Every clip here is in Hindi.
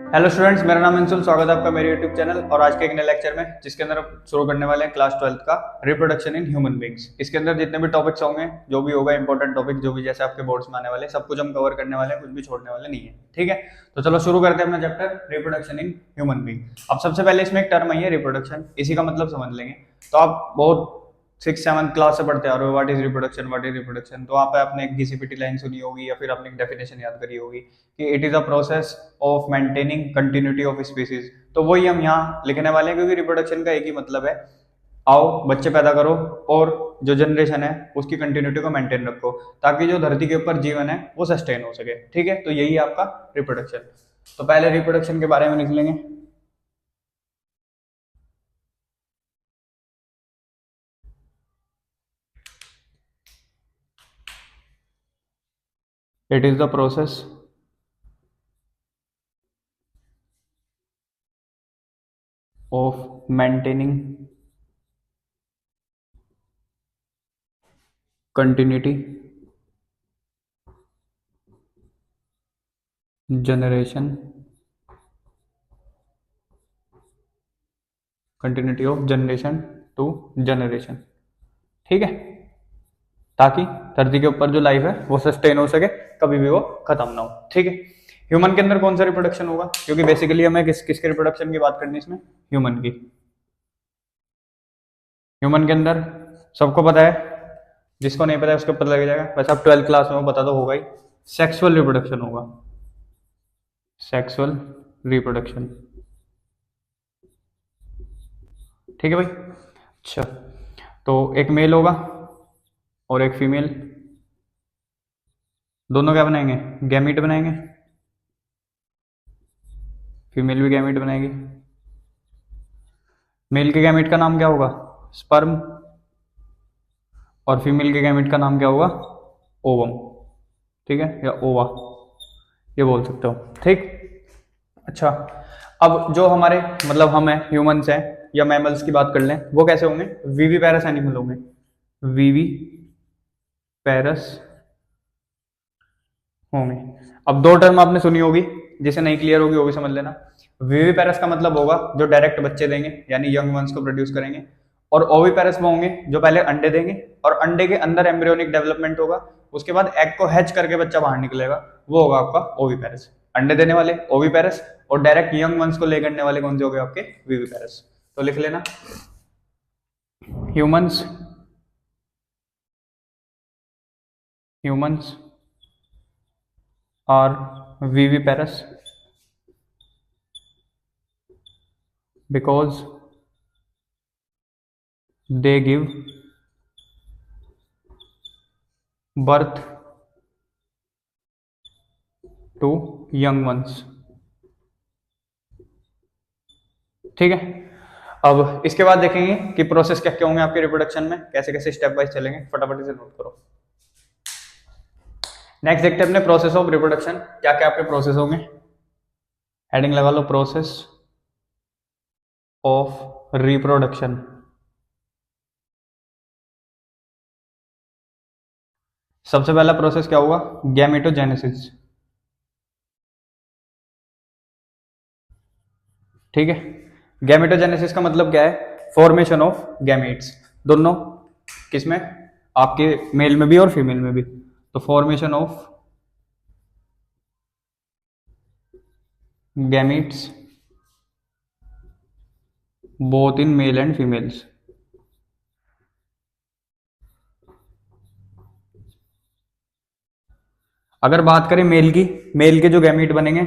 हेलो स्टूडेंट्स, मेरा नाम अंशुल। स्वागत है आपका मेरे यूट्यूब चैनल और आज के एक नए लेक्चर में, जिसके अंदर हम शुरू करने वाले हैं क्लास 12th का रिप्रोडक्शन इन ह्यूमन बींग्स। इसके अंदर जितने भी टॉपिक्स होंगे, जो भी होगा इंपॉर्टेंट टॉपिक, जो भी जैसे आपके बोर्ड्स में आने वाले, सब कुछ हम कवर करने वाले हैं, कुछ भी छोड़ने वाले नहीं है। ठीक है, तो चलो शुरू करते हैं अपना chapter reproduction in human being. अब सबसे पहले इसमें एक टर्म आई है रिप्रोडक्शन, इसी का मतलब समझ लेंगे। तो आप बहुत 6-7 क्लास से पढ़ते आ रहे हो what is reproduction, what is reproduction. तो वहाँ पे आपने एक घिसी-पिटी लाइन सुनी होगी या फिर आपने एक डेफिनेशन याद करी होगी कि it is a process of maintaining continuity of species. तो वही हम यहाँ लिखने वाले हैं, क्योंकि रिप्रोडक्शन का एक ही मतलब है, आओ बच्चे पैदा करो और जो जनरेशन है उसकी कंटिन्यूटी को मेंटेन रखो, ताकि जो धरती के ऊपर जीवन है वो सस्टेन हो सके। ठीक है, तो यही है आपका रिप्रोडक्शन। तो पहले रिप्रोडक्शन के बारे में लिख लेंगे। It is the process of maintaining continuity generation continuity of generation to generation। ठीक है, ताकि धरती के ऊपर जो लाइफ है वो सस्टेन हो सके, कभी भी वो खत्म ना हो। ठीक है, ह्यूमन के अंदर कौन सा रिप्रोडक्शन होगा, क्योंकि बेसिकली हमें किसके रिप्रोडक्शन की बात करनी है इसमें, ह्यूमन की। ह्यूमन के अंदर सबको पता है, जिसको नहीं पता है उसको पता लग जाएगा, वैसे आप 12th क्लास में हो, पता तो होगा ही। सेक्सुअल रिप्रोडक्शन होगा, सेक्सुअल रिप्रोडक्शन। ठीक है भाई। अच्छा, तो एक मेल होगा और एक फीमेल, दोनों क्या बनाएंगे, गैमीट बनाएंगे। फीमेल भी गैमीट बनाएगी। मेल के गैमीट का नाम क्या होगा, स्पर्म, और फीमेल के गैमीट का नाम क्या होगा, ओवम। ठीक है, या ओवा, ये बोल सकते हो। ठीक। अच्छा, अब जो हमारे मतलब हम हैं, ह्यूमंस हैं या मैमल्स की बात कर लें, वो कैसे होंगे, वीवी पैरस एनिमल होंगे। वीवी पैरस होंगे। अब दो टर्म आपने सुनी होगी, जिसे नहीं क्लियर होगी वो भी समझ लेना। वीवी पैरस का मतलब होगा जो डायरेक्ट बच्चे देंगे, यानी यंग वंस को प्रोड्यूस करेंगे। और ओवी पैरस वो होंगे जो पहले अंडे देंगे और अंडे के अंदर एम्ब्रियोनिक डेवलपमेंट होगा, उसके बाद एग को हैच करके बच्चा बाहर निकलेगा, वो होगा आपका ओवी पैरस। अंडे देने वाले ओवी पैरस, और डायरेक्ट यंग वंस को ले करने वाले कौन से हो गए आपके, वीवी पैरस। तो लिख लेना, humans humans are viviparous because they give birth to young ones। ठीक है, अब इसके बाद देखेंगे कि प्रोसेस क्या क्या होंगे आपके रिप्रोडक्शन में, कैसे कैसे स्टेप वाइज चलेंगे, फटाफट से नोट करो। नेक्स्ट देखते हैं अपने प्रोसेस ऑफ रिप्रोडक्शन, क्या क्या आपके प्रोसेस होंगे। हेडिंग लगा लो, प्रोसेस ऑफ रिप्रोडक्शन। सबसे पहला प्रोसेस क्या होगा, गैमेटोजेनेसिस। ठीक है, गैमेटोजेनेसिस का मतलब क्या है, फॉर्मेशन ऑफ गैमेट्स। दोनों किसमें, आपके मेल में भी और फीमेल में भी। तो formation of gametes both in male and females. अगर बात करें मेल की, मेल के जो गैमीट बनेंगे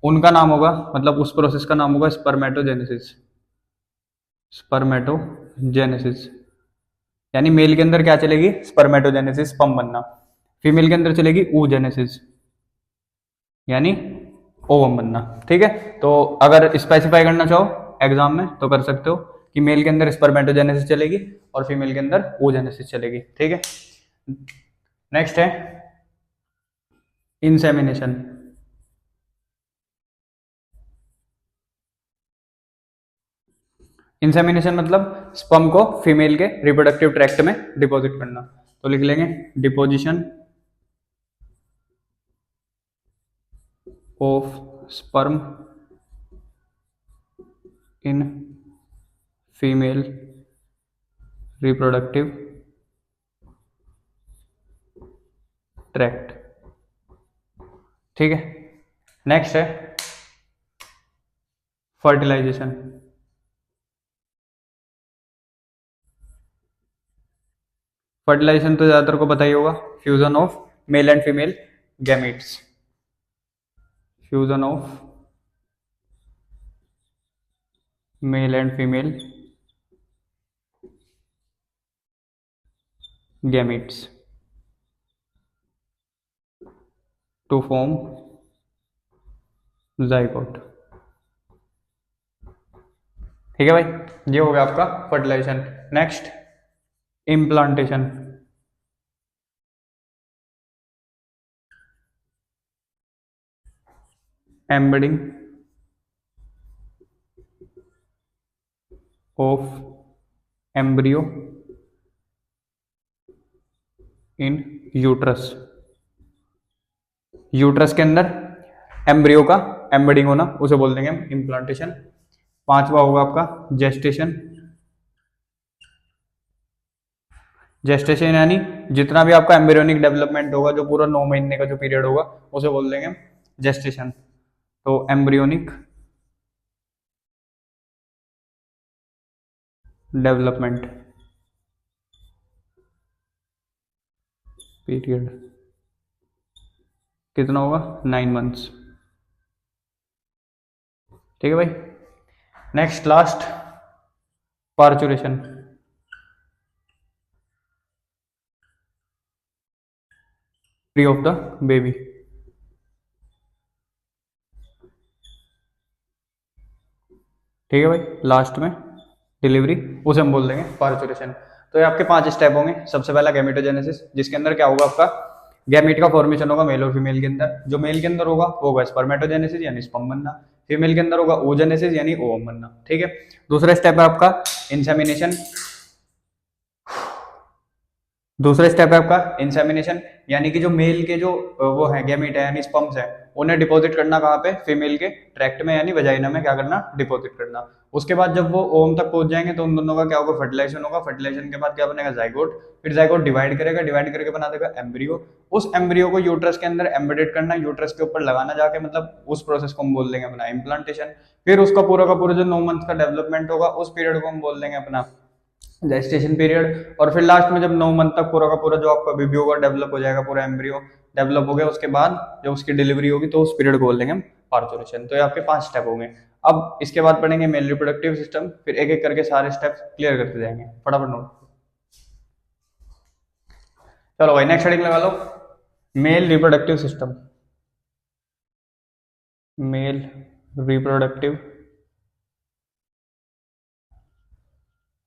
उनका नाम होगा, मतलब उस प्रोसेस का नाम होगा स्पर्मेटोजेनेसिस। स्पर्मेटोजेनेसिस, यानी मेल के अंदर क्या चलेगी, स्पर्मेटोजेनेसिस, स्पर्म बनना। फीमेल के अंदर चलेगी oogenesis, यानी ओवम बनना। ठीक है, तो अगर स्पेसिफाई करना चाहो एग्जाम में तो कर सकते हो कि मेल के अंदर स्पर्मेटोजेनेसिस चलेगी और फीमेल के अंदर oogenesis चलेगी। ठीक है, नेक्स्ट है इंसेमिनेशन। इंसेमिनेशन मतलब स्पर्म को फीमेल के रिप्रोडक्टिव ट्रैक्ट में डिपॉजिट करना। तो लिख लेंगे, deposition of sperm in female reproductive tract. ठीक है, नेक्स्ट है फर्टिलाइजेशन। फर्टिलाइजेशन तो ज्यादातर को पता ही होगा, fusion of male and female gametes, fusion of male and female gametes to form zygote. ठीक है भाई, ये हो गया आपका fertilisation. Next implantation. Embedding of embryo in uterus. Uterus के अंदर एम्ब्रियो का एम्बेडिंग होना, उसे बोल देंगे हम इम्प्लांटेशन। पांचवा होगा आपका जेस्टेशन। जेस्टेशन यानी जितना भी आपका एम्ब्रियोनिक डेवलपमेंट होगा, जो पूरा 9 महीने का जो पीरियड होगा, उसे बोल देंगे हम जेस्टेशन। तो एम्ब्रियोनिक डेवलपमेंट पीरियड कितना होगा, 9 मंथ्स। ठीक है भाई, next last parturition. Free of the baby. ठीक है भाई, लास्ट में डिलीवरी, उसे हम बोल देंगे पार्चुरेशन। तो ये आपके 5 स्टेप होंगे। सबसे पहला गैमेटोजेनेसिस, जिसके अंदर क्या होगा, आपका गैमेट का फॉर्मेशन होगा मेल और फीमेल के अंदर। जो मेल के अंदर होगा वो होगा स्पर्मेटोजेनेसिस यानी स्पर्म बनना, फीमेल के अंदर होगा ओजेनेसिस यानी ओवम बनना। ठीक है, दूसरा स्टेप है आपका इंसेमिनेशन। दूसरा स्टेप है आपका इंसेमिनेशन, यानी कि जो मेल के जो वो है गैमीट है यानी स्पर्म्स है, उन्हें डिपॉजिट करना कहाँ पे, फीमेल के ट्रैक्ट में यानी वजाइना में क्या करना, डिपॉजिट करना। उसके बाद जब वो ओम तक पहुंच जाएंगे तो उन दोनों का क्या होगा, फर्टिलाइजेशन होगा। फर्टिलाइजेशन के बाद क्या बनेगा, जाइगोट। फिर जाइगोट डिवाइड करेगा, डिवाइड करके बना देगा एम्ब्रियो। उस एम्ब्रियो को यूट्रस के अंदर एम्बेडेड करना, यूट्रस के ऊपर लगाना जाके, मतलब उस प्रोसेस को हम बोल देंगे अपना इम्प्लांटेशन। फिर उसका पूरा का पूरा जो 9 मंथ का डेवलपमेंट होगा, उस पीरियड को हम बोल देंगे अपना जेस्टेशन पीरियड। और फिर लास्ट में जब 9 मंथ तक पूरा का पूरा जो आपका बेबी होगा डेवलप हो जाएगा, पूरा एम्ब्रियो डेवलप हो गया, उसके बाद जब उसकी डिलीवरी होगी तो उस पीरियड को बोल देंगे हम पार्चुरेशन। तो ये आपके 5 स्टेप होंगे। अब इसके बाद पढ़ेंगे मेल रिप्रोडक्टिव सिस्टम, फिर एक एक करके सारे स्टेप्स क्लियर करते जाएंगे। फटाफट नोट। चलो भाई, नेक्स्ट हेडिंग लगा लो, male reproductive system. Male reproductive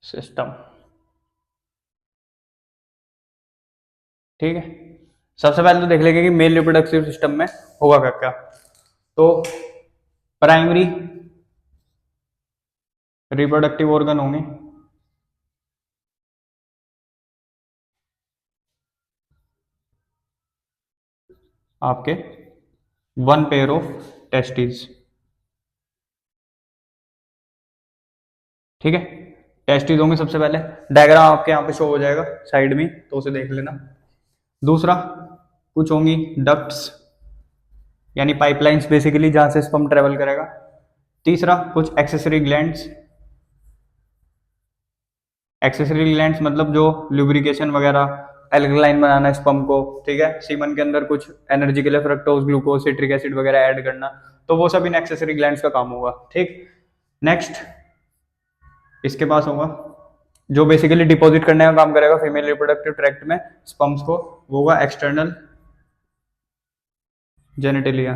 system. ठीक है, सबसे पहले तो देख लेंगे कि मेल रिप्रोडक्टिव सिस्टम में होगा क्या क्या। तो प्राइमरी रिप्रोडक्टिव ऑर्गन होंगे आपके 1 पेयर ऑफ टेस्टिस। ठीक है, टेस्टिस होंगे सबसे पहले। डायग्राम आपके यहाँ पे शो हो जाएगा साइड में, तो उसे देख लेना। दूसरा, कुछ होंगी डक्ट्स यानी पाइपलाइंस, बेसिकली जहां से स्पर्म ट्रेवल करेगा। तीसरा, कुछ एक्सेसरी ग्लैंड्स। एक्सेसरी ग्लैंड्स मतलब जो लुब्रिकेशन वगैरह एल्कलाइन बनाना स्पर्म को। ठीक है, सीमन के अंदर कुछ एनर्जी के लिए फ्रक्टोज, ग्लूकोज, सिट्रिक एसिड वगैरह ऐड करना, तो वो सब इन एक्सेसरी ग्लैंड्स का काम होगा। ठीक, नेक्स्ट इसके पास होगा जो बेसिकली डिपॉजिट करने का काम करेगा फीमेल रिप्रोडक्टिव ट्रैक्ट में स्पर्म्स को, वो होगा एक्सटर्नल जेनेटिलिया,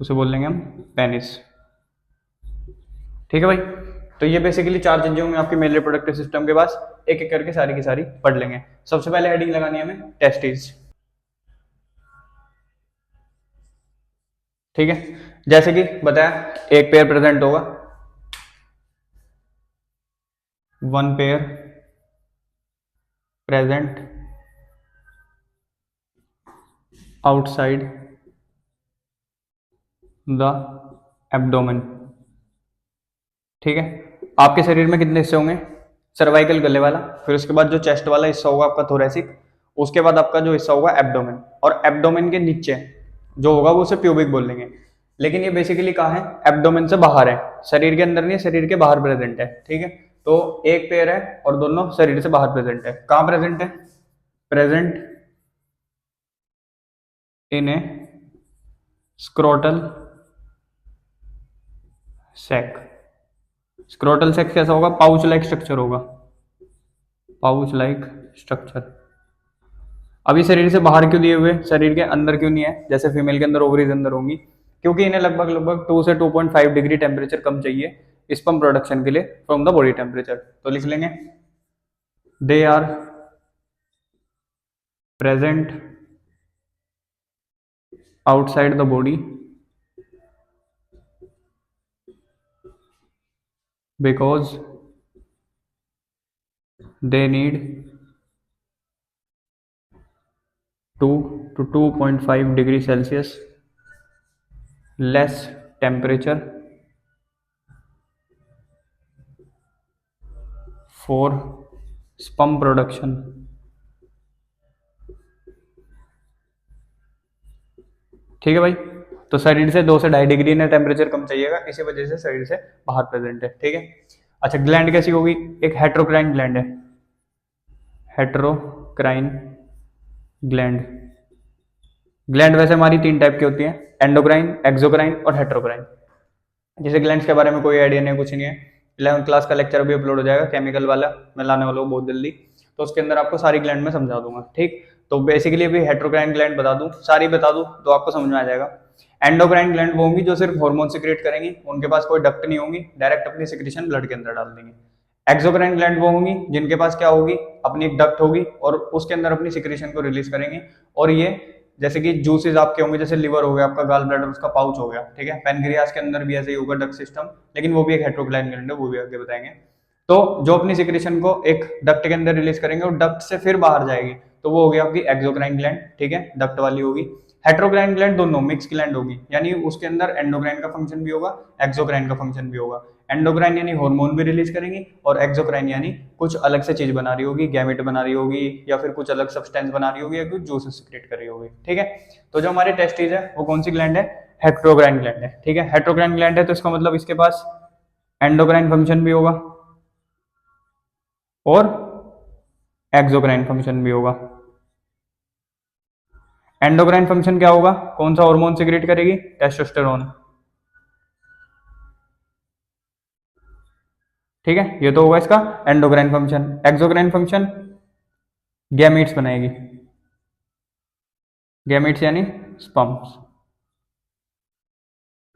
उसे बोल लेंगे हम पेनिस। ठीक है भाई, तो ये बेसिकली 4 चीजें होंगी आपके मेल रिप्रोडक्टिव सिस्टम के पास। एक एक करके सारी की सारी पढ़ लेंगे। सबसे पहले हेडिंग लगानी है हमें टेस्टिस। ठीक है, जैसे कि बताया, एक पेयर प्रेजेंट होगा, 1 pair present outside the abdomen. ठीक है, आपके शरीर में कितने हिस्से होंगे? सर्वाइकल गले वाला, फिर उसके बाद जो चेस्ट वाला हिस्सा होगा आपका थोरेसिक, उसके बाद आपका जो हिस्सा होगा एब्डोमेन, और एब्डोमेन के नीचे जो होगा वो उसे प्यूबिक बोल देंगे। लेकिन ये बेसिकली कहाँ है? एब्डोमेन से बाहर है, शरीर के अंदर नहीं है, शरीर के बाहर प्रेजेंट है। ठीक है, तो एक पेयर है और दोनों शरीर से बाहर प्रेजेंट है। कहाँ प्रेजेंट है? Present in a scrotal sac. Scrotal sac कैसा होगा? पाउच लाइक स्ट्रक्चर होगा, पाउच लाइक स्ट्रक्चर। अभी शरीर से बाहर क्यों दिए हुए, शरीर के अंदर क्यों नहीं है? जैसे फीमेल के अंदर ओवरीज अंदर होंगी, क्योंकि इन्हें लगभग लगभग 2 से 2.5 डिग्री टेम्परेचर कम चाहिए स्पर्म प्रोडक्शन के लिए फ्रॉम द बॉडी टेम्परेचर। तो लिख लेंगे they are present outside the body because they need 2 to 2.5 degree Celsius less temperature for sperm production। ठीक है भाई, तो शरीर से 2 से 2.5 डिग्री ने टेम्परेचर कम चाहिएगा, इसी वजह से शरीर से बाहर प्रेजेंट है। ठीक है, अच्छा ग्लैंड कैसी होगी? एक हेट्रोक्राइन ग्लैंड है, हेट्रोक्राइन ग्लैंड। ग्लैंड वैसे हमारी 3 टाइप की होती हैं, एंडोक्राइन, एक्सोक्राइन और हेट्रोक्राइन। जैसे ग्लैंड्स के बारे में कोई आइडिया नहीं, कुछ नहीं है, 11th क्लास का लेक्चर भी अपलोड हो जाएगा केमिकल वाला, मैं लाने वाला हूँ बहुत जल्दी, तो उसके अंदर आपको सारी ग्लैंड में समझा दूंगा। ठीक, तो बेसिकली अभी हेट्रोक्राइन ग्लैंड बता दूं, सारी बता दूं तो आपको समझ में आ जाएगा। एंडोक्राइन ग्लैंड वो होंगी जो सिर्फ हार्मोन सिक्रेट करेंगी, उनके पास कोई डक्ट नहीं होंगी, डायरेक्ट अपनी सिक्रेशन ब्लड के अंदर डाल देंगे। एक्सोक्राइन ग्लैंड वो होंगी जिनके पास क्या होगी? अपनी एक डक्ट होगी और उसके अंदर अपनी सिक्रेशन को रिलीज करेंगे। और ये जैसे कि जूसेस आपके होंगे, जैसे लिवर हो गया आपका, गाल ब्लैडर उसका पाउच हो गया। ठीक है, पैनक्रियास के अंदर भी ऐसे ही होगा डक्ट सिस्टम, लेकिन वो भी एक हेट्रोक्राइन ग्लैंड है, वो भी आगे बताएंगे। तो जो अपनी सिक्रेशन को एक डक्ट के अंदर रिलीज करेंगे और डक्ट से फिर बाहर जाएगी, तो वो हो गया आपकी एक्सोक्राइन ग्लैंड। ठीक है, डक्ट वाली होगी। हेट्रोक्राइन ग्लैंड दोनों मिक्स ग्लैंड होगी, यानी उसके अंदर एंडोक्राइन का फंक्शन भी होगा, एक्सोक्राइन का फंक्शन भी होगा। एंडोक्राइन यानी हार्मोन भी रिलीज करेंगी, और एक्सोक्राइन यानी कुछ अलग से चीज बना रही होगी, गैमेट बना रही होगी, या फिर कुछ अलग सब्सटेंस बना रही होगी, या कुछ जूसेस सिक्रेट कर रही होगी। ठीक है, तो जो हमारे टेस्टिस है वो कौन सी ग्लैंड है? हेट्रोक्राइन ग्लैंड है। ठीक है, हेट्रोक्राइन ग्लैंड है तो इसका मतलब इसके पास एंडोक्राइन फंक्शन भी होगा और एक्सोक्राइन फंक्शन भी होगा। एंडोक्राइन फंक्शन क्या होगा? कौन सा हार्मोन सिक्रेट करेगी? टेस्टोस्टेरोन। ठीक है, ये तो होगा इसका endocrine function. Exocrine function gametes बनाएगी, गैमीट्स यानी स्पर्म्स।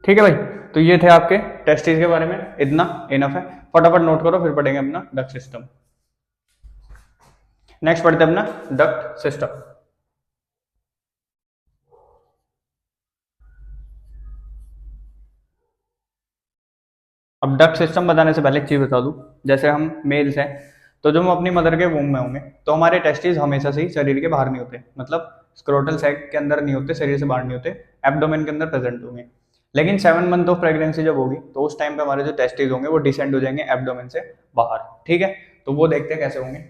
ठीक है भाई, तो ये थे आपके टेस्टिस के बारे में, इतना इनफ है, फटाफट नोट करो, फिर पढ़ेंगे अपना डक्ट सिस्टम। नेक्स्ट पढ़ते हैं अपना डक्ट सिस्टम। अब डक्ट सिस्टम बताने से पहले एक चीज बता दूं, जैसे हम मेल्स हैं तो जब हम अपनी मदर के वूम में होंगे तो हमारे टेस्टिस हमेशा से ही शरीर के बाहर नहीं होते, मतलब स्क्रोटल सैक के अंदर नहीं होते, शरीर से बाहर नहीं होते, एब्डोमेन के अंदर प्रेजेंट होंगे। लेकिन 7 मंथ ऑफ प्रेगनेंसी जब होगी तो उस टाइम पे हमारे जो टेस्टिस होंगे वो डिसेंड हो जाएंगे एब्डोमेन से बाहर। ठीक है, तो वो देखते हैं कैसे होंगे।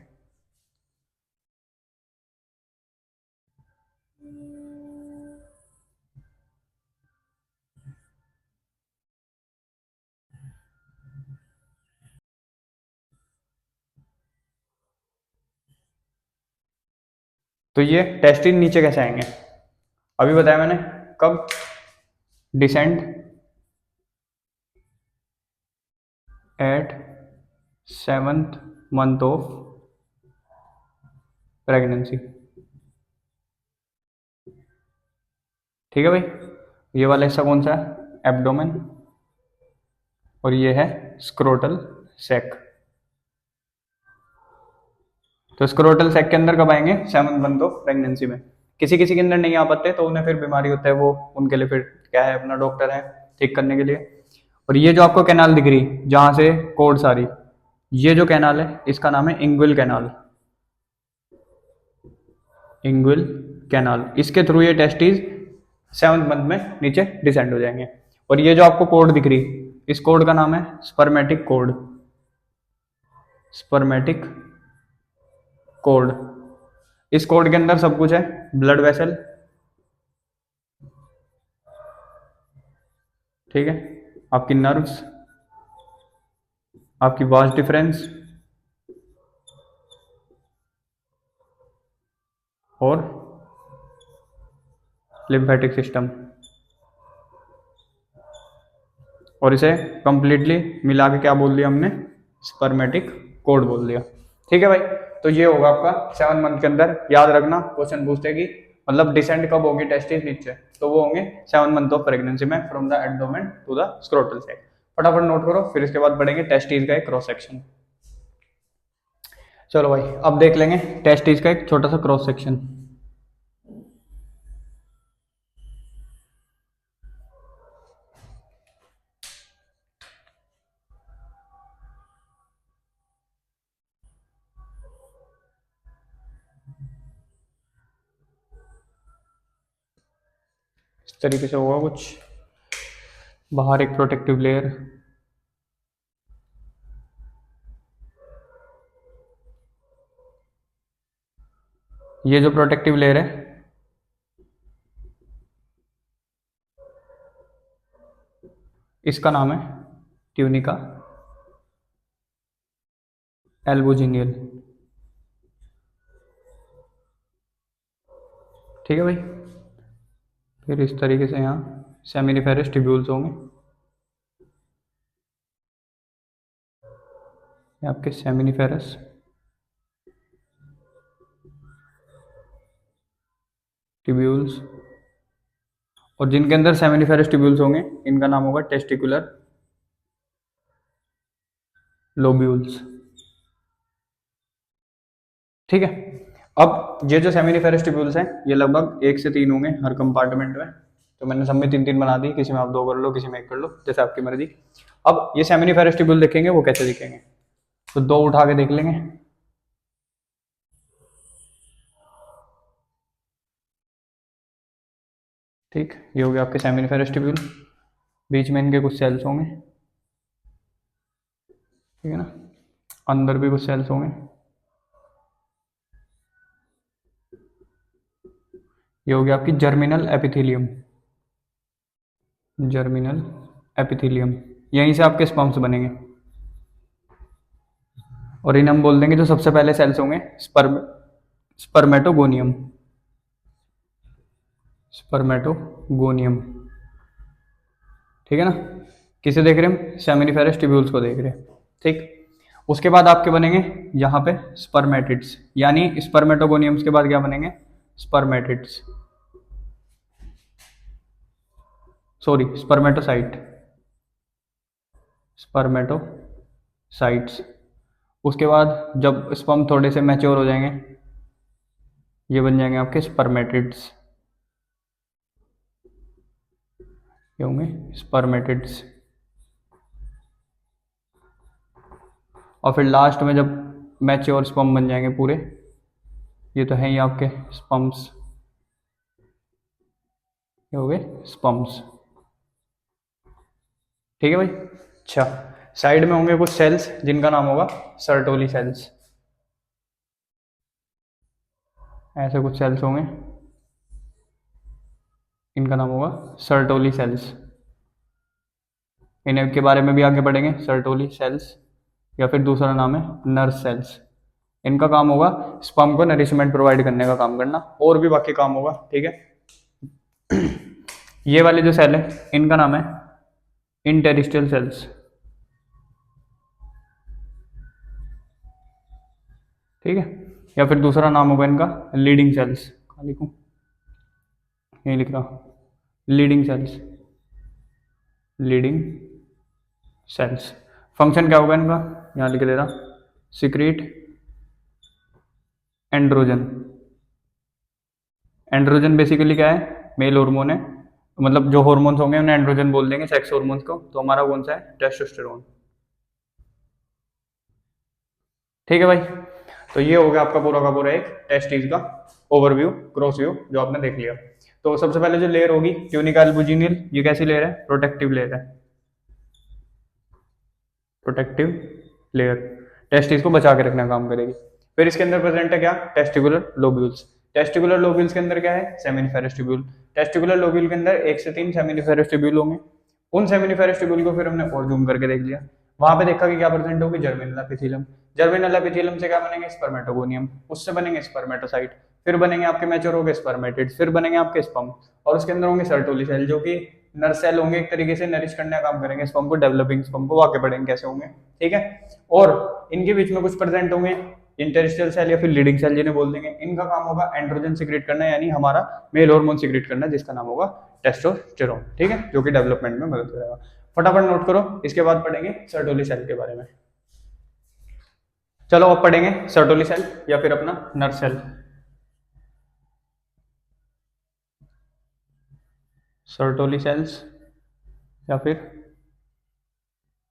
तो ये टेस्टिस नीचे कैसे आएंगे? अभी बताया मैंने, कब? Descend at 7th month of pregnancy. ठीक है भाई, ये वाला हिस्सा कौन सा है? एब्डोमेन, और ये है स्क्रोटल सैक। तो स्क्रोटल सैक के अंदर कब आएंगे? 7th मंथ ऑफ प्रेगनेंसी में। किसी किसी के अंदर नहीं आ पाते तो उन्हें फिर बीमारी होता है, वो उनके लिए फिर क्या है, अपना डॉक्टर है ठीक करने के लिए। और ये जो आपको कैनाल दिख रही जहां से कोड्स आ रही, ये जो कैनाल है इसका नाम है इंग्विल कैनाल, इंग्विल कैनाल। इसके थ्रू ये टेस्टिस 7th मंथ में नीचे डिसेंड हो जाएंगे। और ये जो आपको कोड दिख रही, इस कोड का नाम है स्पर्मेटिक कोड। Spermatic code. इस कोड के अंदर सब कुछ है, ब्लड वेसल, ठीक है, आपकी नर्व्स, आपकी वास डिफरेंस और लिम्फेटिक सिस्टम। और इसे कंप्लीटली मिला के क्या बोल दिया हमने, स्पर्मेटिक कोड बोल दिया। ठीक है भाई, तो ये होगा आपका 7 मंथ के अंदर। याद रखना क्वेश्चन पूछते कि मतलब डिसेंट कब होगी टेस्टिस नीचे, तो वो होंगे 7 मंथ ऑफ प्रेगनेंसी में from the abdomen to the scrotal sac. फटाफट नोट करो, फिर इसके बाद पढ़ेंगे टेस्टिस का एक क्रॉस सेक्शन। चलो भाई, अब देख लेंगे टेस्टिस का एक छोटा सा क्रॉस सेक्शन। इस तरीके से होगा कुछ, बाहर एक प्रोटेक्टिव लेयर, ये जो प्रोटेक्टिव लेयर है इसका नाम है ट्यूनिका एल्बुजिनियल। ठीक है भाई, फिर इस तरीके से यहाँ सेमिनिफेरस ट्यूब्यूल्स होंगे, ये आपके सेमिनिफेरस ट्यूब्यूल्स, और जिनके अंदर सेमिनिफेरस ट्यूब्यूल्स होंगे इनका नाम होगा टेस्टिकुलर लोब्यूल्स। ठीक है, अब ये जो सेमिनिफेरस ट्यूब्यूल्स हैं ये लगभग 1 से 3 होंगे हर कंपार्टमेंट में, तो मैंने सब में 3-3 बना दी, किसी में आप 2 कर लो, किसी में 1 कर लो, जैसे आपकी मर्जी। अब ये सेमिनिफेरस ट्यूब्यूल देखेंगे वो कैसे दिखेंगे, तो 2 उठा के देख लेंगे। ठीक, ये हो गया आपके सेमिनिफेरस ट्यूब्यूल, बीच में इनके कुछ सेल्स होंगे, ठीक है ना, अंदर भी कुछ सेल्स होंगे, ये हो गया आपकी जर्मिनल एपिथेलियम। जर्मिनल एपिथेलियम, यहीं से आपके स्पर्म्स बनेंगे, और इन्हें हम बोल देंगे जो सबसे पहले सेल्स होंगे स्पर्मेटोगोनियम। स्पर्मेटोगोनियम, ठीक है ना, किसे देख रहे हैं, सेमिनिफेरस ट्यूब्यूल्स को देख रहे हैं। ठीक, उसके बाद आपके बनेंगे यहाँ पे स्पर्मेटिड्स, यानी स्पर्मेटोगोनियम्स के बाद क्या बनेंगे, स्पर्मेटिड्स, सॉरी स्पर्मेटोसाइट, स्पर्मेटोसाइट्स। उसके बाद जब स्पर्म थोड़े से मैच्योर हो जाएंगे ये बन जाएंगे आपके स्पर्मेटिड्स, ये होंगे स्पर्मेटिड्स। और फिर लास्ट में जब मैच्योर स्पर्म बन जाएंगे पूरे, ये तो है ही आपके स्पर्म्स, ये हो गए स्पर्म्स। ठीक है भाई, अच्छा, साइड में होंगे कुछ सेल्स जिनका नाम होगा सर्टोली सेल्स, ऐसे कुछ सेल्स होंगे, इनका नाम होगा सर्टोली सेल्स। इन्हें के बारे में भी आगे पढ़ेंगे, सर्टोली सेल्स, या फिर दूसरा नाम है नर्स सेल्स। इनका काम होगा स्पर्म को नरिशमेंट प्रोवाइड करने का काम करना, और भी बाकी काम होगा। ठीक है, ये वाले जो सेल है इनका नाम है इंटेरिस्टियल सेल्स। ठीक है, या फिर दूसरा नाम होगा इनका लीडिंग सेल्स, लिखूं, यही लिख रहा, Leydig cells, Leydig cells. Function क्या होगा इनका, यहाँ लिख दे रहा, सिक्रीट एंड्रोजन। एंड्रोजन बेसिकली क्या है, मेल हार्मोन है, मतलब जो हार्मोन्स होंगे उन्हें एंड्रोजन बोल देंगे, सेक्स हार्मोन्स को, तो हमारा कौन सा है, टेस्टोस्टेरोन। ठीक है भाई, तो ये हो गया आपका पूरा का पूरा एक टेस्टिस का ओवरव्यू, क्रॉस व्यू जो आपने देख लिया। तो सबसे पहले जो लेयर होगी ट्यूनिका अल्बुजिनियल, ये कैसी लेयर है? प्रोटेक्टिव लेयर है, प्रोटेक्टिव लेयर, टेस्टिस को बचा के रखने का काम करेगी। फिर इसके अंदर प्रेजेंट है क्या? Testicular lobules. टेस्टिकुलर लोब्यूल्स के अंदर क्या है? Seminiferous tubule. टेस्टिकुलर लोब्यूल के अंदर 1 से 3 सेमिनिफेरस ट्यूब्यूल होंगे। उन सेमिनिफेरस ट्यूब्यूल को फिर हमने और जूम करके देख लिया, वहां पे देखा कि क्या प्रेजेंट होगी? Germinal epithelium. जर्मिनल एपिथेलियम से क्या बनेंगे? स्पर्मेटोगोनियम, उससे बनेंगे स्पर्मेटोसाइट, फिर बनेंगे आपके मैच्योर हो गए स्पर्मेटिड्स, फिर बनेंगे आपके स्पर्म, और उसके अंदर होंगे सर्टोली सेल जो कि नर सेल होंगे, एक तरीके से नरिश करने का काम करेंगे स्पर्म को, डेवलपिंग स्पर्म को, आगे बढ़ेंगे कैसे होंगे, ठीक है। और इनके बीच में कुछ प्रेजेंट होंगे इंटरस्टिशियल सेल या फिर लीडिंग सेल जिन्हें बोल देंगे। इनका काम होगा एंड्रोजन सिक्रेट करना, यानी हमारा मेल हार्मोन सिक्रेट करना, जिसका नाम होगा टेस्टोस्टेरोन, ठीक है, जो कि डेवलपमेंट में मदद करेगा। फटाफट नोट करो, इसके बाद पढ़ेंगे सर्टोली सेल के बारे में। चलो अब पढ़ेंगे सर्टोली सेल या फिर अपना नर सेल। सर्टोली सेल्स या फिर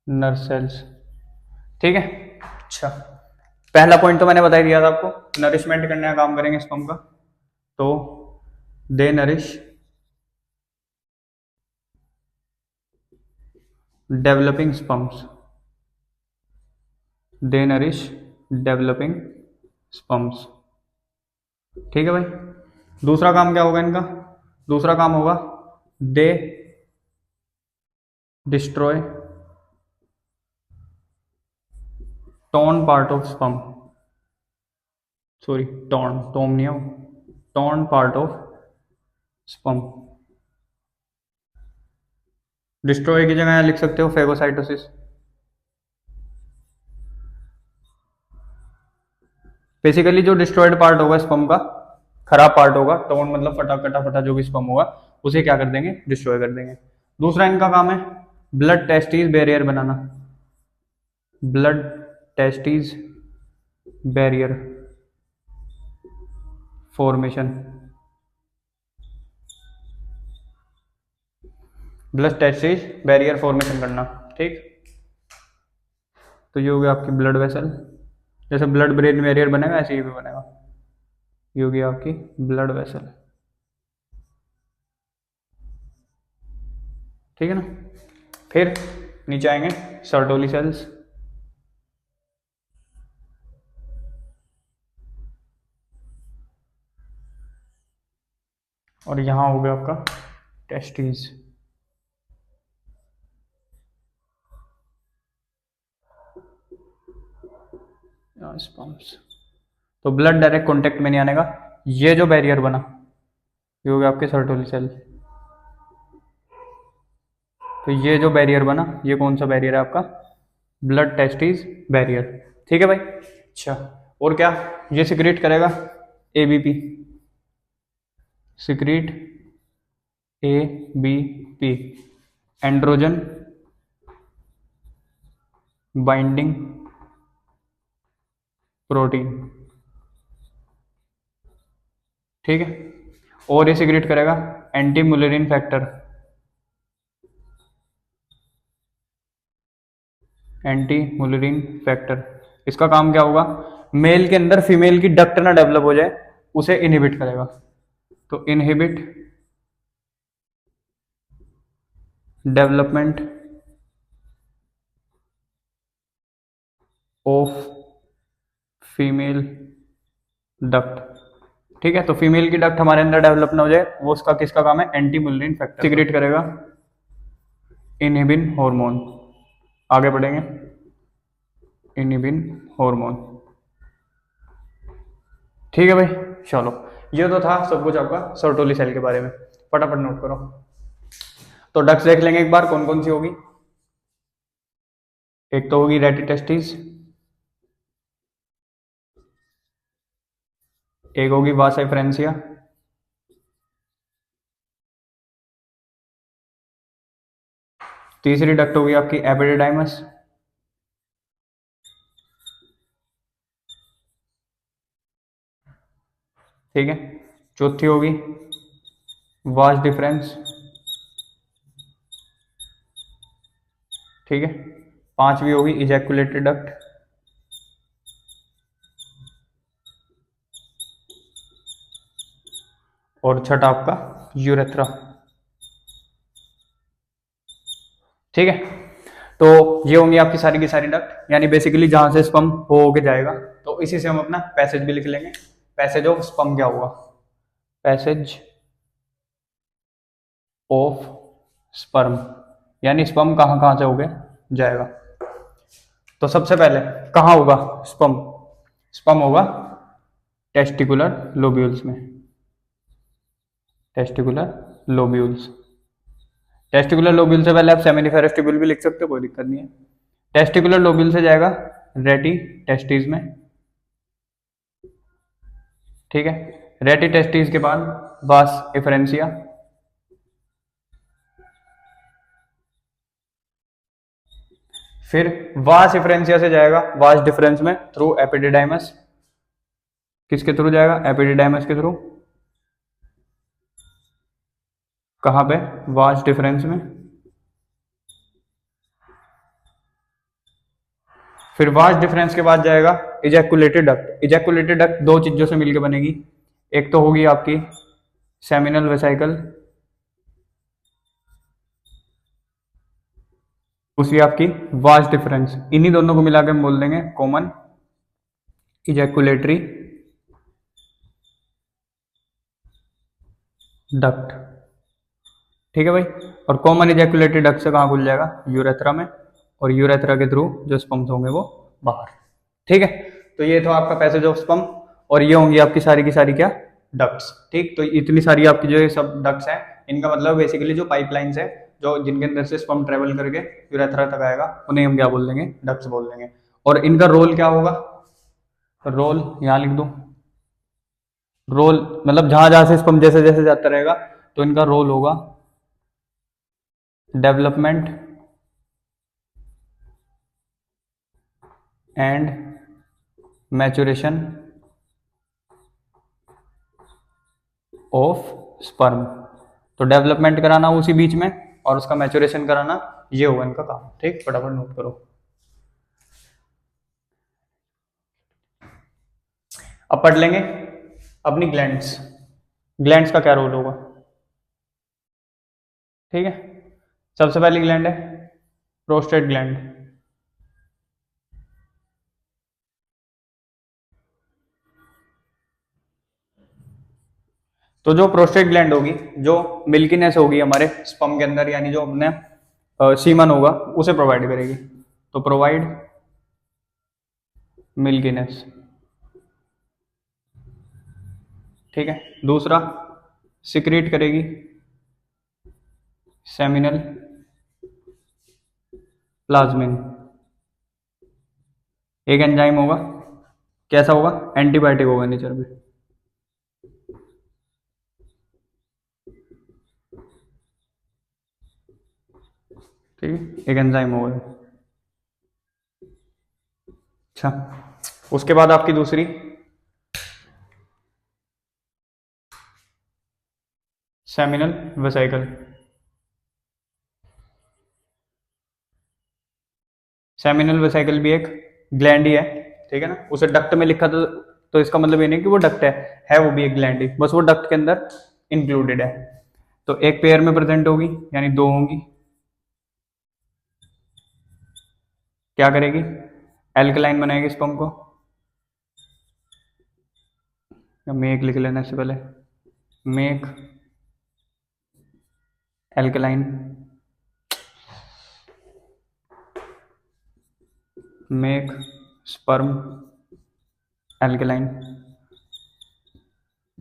नर सेल्स, ठीक है। अच्छा, पहला पॉइंट तो मैंने बता दिया था आपको, नरिशमेंट करने का काम करेंगे स्पर्म का, तो दे नरिश डेवलपिंग स्पर्म्स, दे नरिश डेवलपिंग स्पर्म्स, ठीक है भाई। दूसरा काम क्या होगा इनका? दूसरा काम होगा दे destroy torn part of sperm, sorry torn, Tom नहीं हो, torn part of sperm. Destroy की जगह लिख सकते हो फेगोसाइटोसिस। बेसिकली जो डिस्ट्रॉयड पार्ट होगा स्पर्म का, खराब पार्ट होगा, टॉर्न मतलब फटा कटा फटा जो भी स्पर्म होगा, उसे क्या कर देंगे? डिस्ट्रॉय कर देंगे। दूसरा इनका काम है ब्लड टेस्टिस बैरियर बनाना, blood testis barrier formation, blood testis barrier formation करना, ठीक। तो ये हो गया आपकी ब्लड वेसल, जैसे ब्लड ब्रेन बैरियर बनेगा ऐसे ही भी बनेगा, ये होगी आपकी ब्लड वेसल, ठीक है ना। फिर नीचे आएंगे सर्टोली सेल्स, और यहां हो गया आपका टेस्टिस, स्पर्म्स। तो ब्लड डायरेक्ट कांटेक्ट में नहीं आने का, ये जो बैरियर बना ये हो गया आपके सर्टोली सेल। तो ये जो बैरियर बना ये कौन सा बैरियर है? आपका ब्लड टेस्टिस बैरियर, ठीक है भाई। अच्छा, और क्या? ये सिक्रीट करेगा ABP, secrete ABP, androgen binding protein, ठीक है। और ये सिक्रीट करेगा एंटी मुलेरिन फैक्टर, एंटी मुलेरिन फैक्टर। इसका काम क्या होगा? मेल के अंदर फीमेल की डक्ट ना डेवलप हो जाए, उसे इनहिबिट करेगा। तो inhibit development of female duct, ठीक है। तो फीमेल की डक्ट हमारे अंदर डेवलप ना हो जाए, वो उसका किसका काम है? एंटी मुलेरिन फैक्टर सिक्रेट करेगा, इनहिबिन हार्मोन। आगे बढ़ेंगे, इनहिबिन हार्मोन, ठीक है भाई। चलो, ये तो था सब कुछ आपका सर्टोली सेल के बारे में, फटाफट नोट करो। तो डक्स देख लेंगे एक बार कौन कौन सी होगी। एक तो होगी रेटिटेस्टिस, एक होगी वासा फ्रेंसिया, तीसरी डक्ट होगी आपकी एपिडिडाइमस, ठीक है। चौथी होगी वास डिफरेंस, ठीक है। पांचवी होगी इजैकुलेटेड डक्ट, और छठा आपका यूरेथ्रा। ठीक है, तो ये होंगी आपकी सारी की सारी डक्ट, यानी बेसिकली जहां से स्पर्म हो के जाएगा। तो इसी से हम अपना पैसेज भी लिख लेंगे। पैसेज ऑफ स्पर्म क्या होगा? पैसेज ऑफ स्पर्म, यानी स्पर्म कहां कहां से हो के जाएगा। तो सबसे पहले कहां होगा स्पर्म? स्पर्म होगा टेस्टिकुलर लोब्यूल्स में। टेस्टिकुलर लोब्यूल्स, टेस्टिकुलर लोब्यूल से पहले आप सेमिनिफेरस ट्यूब्यूल भी लिख सकते हो, कोई दिक्कत नहीं है। टेस्टिकुलर लोब्यूल से जाएगा रेटी टेस्टिस में। ठीक है, रेटी टेस्टिस के बाद वास इफरेंसिया, फिर वास इफरेंसिया से जाएगा वास डिफरेंस में थ्रू एपिडिडाइमस। किसके थ्रू जाएगा? एपिडिडाइमस के थ्रू। कहां पे? वास डिफरेंस में। फिर वास डिफरेंस के बाद जाएगा इजैकुलेटेड डक्ट। इजैकुलेटेड डक्ट दो चीजों से मिलकर बनेगी, एक तो होगी आपकी सेमिनल वेसाइकल, दूसरी आपकी वास डिफरेंस। इन्हीं दोनों को मिलाकर हम बोल देंगे कॉमन इजैकुलेटरी डक्ट। ठीक है भाई, और कॉमन इजैकुलेटरी डक्ट से कहाँ खुल जाएगा? यूरेथ्रा में, और यूरेथ्रा के थ्रू जो स्पर्म्स होंगे वो बाहर। ठीक है, तो ये था आपका पैसेज ऑफ स्पर्म, और ये होंगी आपकी सारी की सारी क्या? डक्ट्स। ठीक, तो इतनी सारी आपकी जो ये सब डक्ट्स हैं, इनका मतलब बेसिकली जो पाइपलाइंस है, जो जिनके अंदर से स्पर्म ट्रेवल करके यूरेथ्रा तक आएगा, उन्हें हम क्या बोल देंगे? डक्ट्स बोल देंगे। और इनका रोल क्या होगा? रोल यहाँ लिख दो। रोल मतलब जहां जहां से स्पर्म जैसे जैसे जाता रहेगा, तो इनका रोल होगा development and maturation of sperm. तो डेवलपमेंट कराना उसी बीच में, और उसका मैचुरेशन कराना, ये होगा इनका काम। ठीक, फटाफट नोट करो। अब पढ़ लेंगे अपनी ग्लैंड्स। ग्लैंड्स का क्या रोल होगा? ठीक है, सबसे पहली ग्लैंड है प्रोस्टेट ग्लैंड। तो जो प्रोस्टेट ग्लैंड होगी, जो मिल्कीनेस होगी हमारे स्पर्म के अंदर, यानी जो अपने सीमन होगा उसे प्रोवाइड करेगी। तो प्रोवाइड मिल्कीनेस। ठीक है, दूसरा सिक्रीट करेगी सेमिनल प्लाज्मिन। एक एंजाइम होगा, कैसा होगा? एंटीबायोटिक होगा नेचर में। ठीक है, एक एंजाइम होगा। अच्छा, उसके बाद आपकी दूसरी सेमिनल वेसाइकल। सेमिनल वेसाइकल भी एक ग्लैंड ही है। ठीक है ना, उसे डक्ट में लिखा तो इसका मतलब ये नहीं कि वो डक्ट है वो भी एक ग्लैंड ही, बस वो डक्ट के अंदर इंक्लूडेड है। तो एक पेयर में प्रेजेंट होगी, यानी दो होंगी। क्या करेगी? एल्कलाइन बनाएगी स्पर्म को। मेक लिख लेना इससे पहले, make alkaline, make sperm alkaline.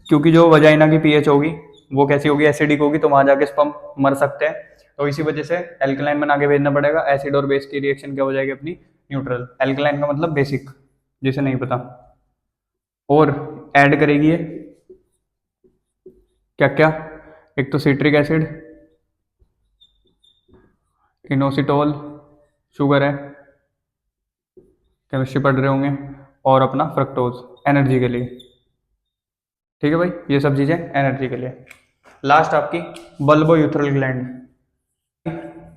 क्योंकि जो वजाइना की पीएच होगी वो कैसी होगी? एसिडिक होगी, तो वहां जाके स्पर्म मर सकते हैं। तो इसी वजह से एल्कलाइन बना के भेजना पड़ेगा। एसिड और बेस की रिएक्शन क्या हो जाएगी अपनी? न्यूट्रल। एल्कलाइन का मतलब बेसिक, जिसे नहीं पता। और ऐड करेगी ये क्या क्या? एक तो सिट्रिक एसिड, इनोसिटोल, शुगर है, केमिस्ट्री पढ़ रहे होंगे, और अपना फ्रक्टोज एनर्जी के लिए। ठीक है भाई, ये सब चीजें एनर्जी के लिए। लास्ट आपकी bulbourethral gland,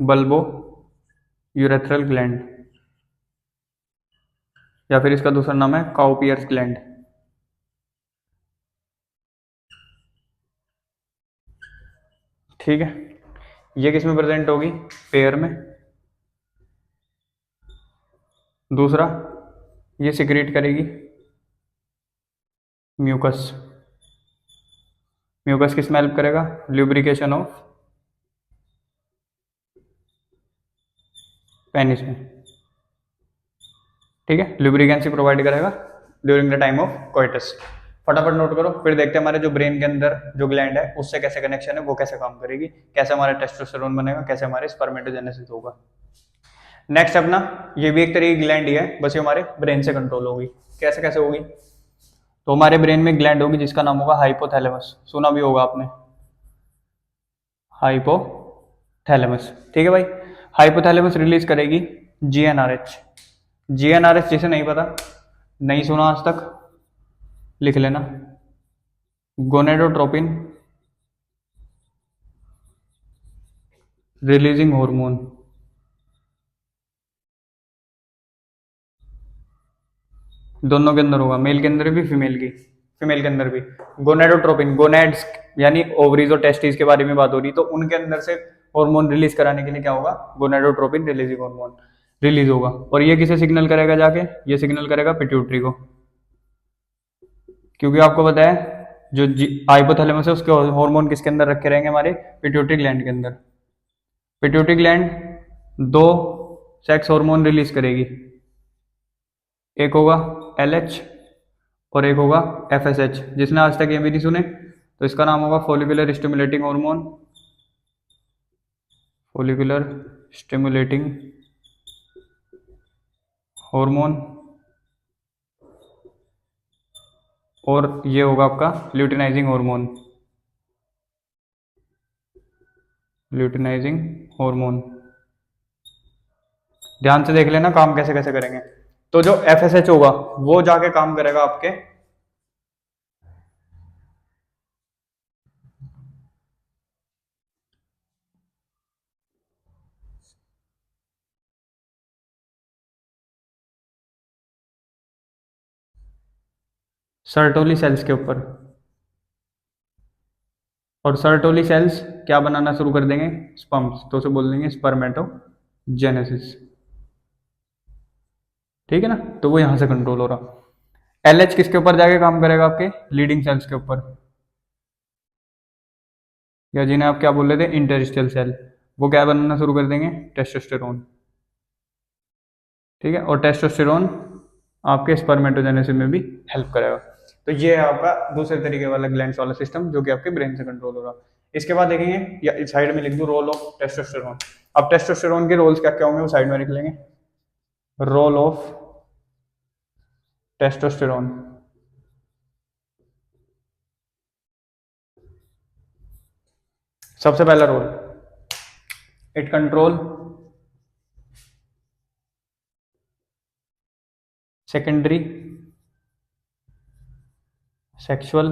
bulbourethral gland, या फिर इसका दूसरा नाम है काउपियर्स ग्लैंड। ठीक है, ये किस में प्रेजेंट होगी, पेयर में। दूसरा, ये सिक्रीट करेगी म्यूकस। म्यूकस किस में हेल्प करेगा, ल्यूब्रिकेशन ऑफ पेनिस में। ठीक है, ल्यूब्रिकेंसी प्रोवाइड करेगा during the time of coitus. फटाफट नोट करो, फिर देखते हैं हमारे जो ब्रेन के अंदर जो ग्लैंड है उससे कैसे कनेक्शन है, वो कैसे काम करेगी, कैसे हमारा टेस्टोस्टेरोन बनेगा, कैसे हमारे स्पर्मेटोजेनेसिस होगा। नेक्स्ट अपना, ये भी एक तरह की ग्लैंड ही है, बस ये हमारे ब्रेन से कंट्रोल होगी। कैसे कैसे होगी, तो हमारे ब्रेन में ग्लैंड होगी जिसका नाम होगा हाइपोथैलेमस, सुना भी होगा आपने, हाइपोथैलेमस। ठीक है भाई, हाइपोथैलेमस रिलीज करेगी जीएनआरएच। जीएनआरएच जिसे नहीं पता, नहीं सुना आज तक, लिख लेना, गोनेडोट्रोपिन रिलीजिंग हार्मोन। दोनों के अंदर होगा, मेल के अंदर भी, फीमेल के अंदर भी। गोनेडोट्रोपिन, गोनेड्स यानी ओवरीज और टेस्टिस के बारे में बात हो रही, तो उनके अंदर से हार्मोन रिलीज कराने के लिए क्या होगा, गोनेडोट्रोपिन रिलीजिंग हार्मोन रिलीज होगा। और ये किसे सिग्नल करेगा जाके, ये सिग्नल करेगा पिट्यूटरी को, क्योंकि आपको पता है जो हाइपोथैलेमस है उसके हार्मोन किसके अंदर रखे रहेंगे, हमारे पिट्यूटरी ग्लैंड के अंदर। पिट्यूटरी ग्लैंड दो सेक्स हार्मोन रिलीज करेगी, एक होगा एलएच और एक होगा एफएसएच। जिसने आज तक ये भी नहीं सुने तो इसका नाम होगा follicular stimulating hormone, follicular stimulating hormone, और ये होगा आपका ल्यूटिनाइजिंग हार्मोन, ल्यूटिनाइजिंग हार्मोन। ध्यान से देख लेना काम कैसे कैसे करेंगे। तो जो एफएसएच होगा वो जाके काम करेगा आपके सर्टोली सेल्स के ऊपर, और सर्टोली सेल्स क्या बनाना शुरू कर देंगे, स्पर्म्स, तो उसे बोल देंगे स्पर्मेटोजेनेसिस। ठीक है ना, तो वो यहां से कंट्रोल हो रहा। एलएच किसके ऊपर जाके काम करेगा, आपके लीडिंग सेल्स के ऊपर, या जिन्हें आप क्या बोल रहे थे, इंटरस्टियल सेल। वो क्या बनाना शुरू कर देंगे, टेस्टोस्टेरोन। ठीक है, और टेस्टोस्टेरोन आपके स्पर्मेटोजेनेसिस में भी हेल्प करेगा। तो ये है आपका दूसरे तरीके वाला ग्लैंड्स वाला सिस्टम जो कि आपके ब्रेन से कंट्रोल हो रहा है। इसके बाद देखेंगे, या इस साइड में लिख दूं रोल ऑफ टेस्टोस्टेरोन। अब टेस्टोस्टेरोन के रोल्स क्या क्या होंगे वो साइड में लिख लेंगे। रोल ऑफ टेस्टोस्टेरोन, सबसे पहला role, it control secondary sexual